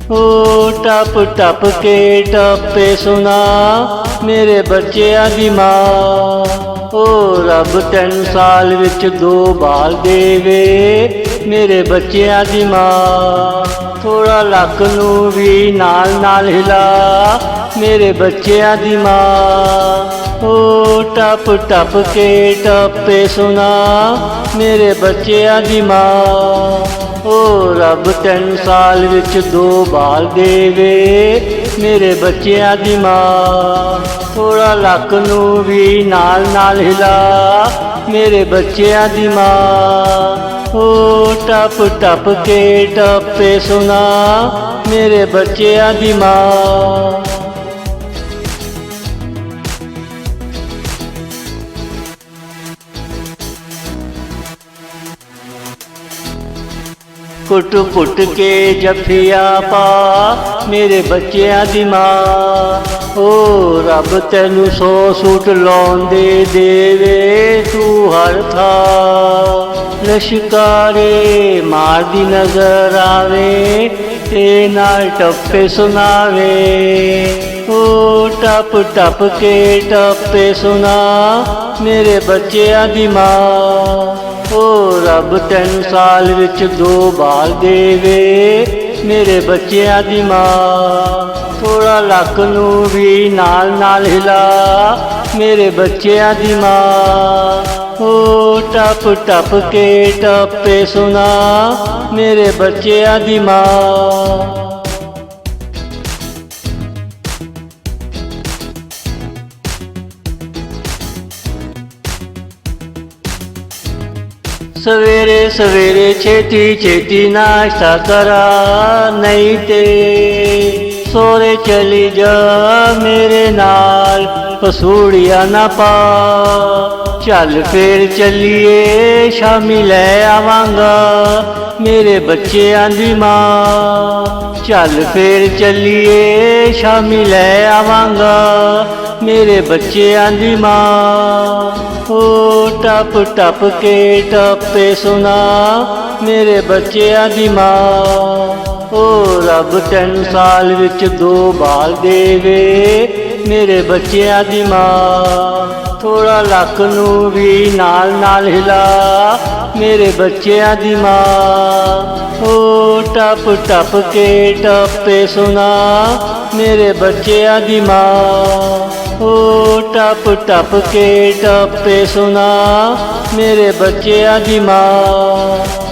ओ टप टप के टप्पे सुना मेरे बच्चेआं दी मां। ओ रब 3 साल विच 2 बाल देवे मेरे बच्चेआं दी मां। थोड़ा लक नू भी नाल नाल हिला मेरे बच्चेआं दी मां। ओ टप टप के टप्पे सुना मेरे बच्चेआं दी मां। ओ रब 3 साल विच 2 बाल देवे मेरे बच्चेआं दी मां। थोड़ा लक नू भी नाल नाल हिला मेरे बच्चेआं दी मां। ओ टप टप के टप्पे सुना मेरे बच्चेआं दी मां। कुट कुट के जफिया पा मेरे बच्चेआं दी मां। ओ रब तैनू 100 सूट लौंदे देवे तू हर था। लश्कारे मार दी नजर आवे ते नाल टप्पे सुनावे। ओ टप टप के टप्पे सुना मेरे बच्चेआं दी मां। ओ रब 3 साल विच 2 बाल देवे मेरे बच्चेआं दी मां। थोड़ा लक नू भी नाल नाल हिला मेरे बच्चेआं दी मां। ओ टप टप के टप्पे सुना मेरे बच्चेआं दी मां। सवेरे सवेरे छेती छेती नाश्ता करा नहीं ते सोरे चली जा मेरे नाल पसूड़िया ना पा। चल फिर चलिए शामी लै आवांगा मेरे बच्चेआं दी मां। चल फिर चलिए शामी लै आवांगा मेरे बच्चेआं दी मां। ओ टप टप के टप्पे सुना मेरे बच्चेआं दी मां। ओ रब 3 साल विच 2 बाल देवे मेरे बच्चेआं दी मां। थोड़ा लक नू भी नाल नाल हिला मेरे बच्चेआं दी मां। ओ टप टप के टप्पे सुना मेरे बच्चेआं दी मां। ओ टप टप के टप्पे सुना मेरे बच्चेआं दी मां।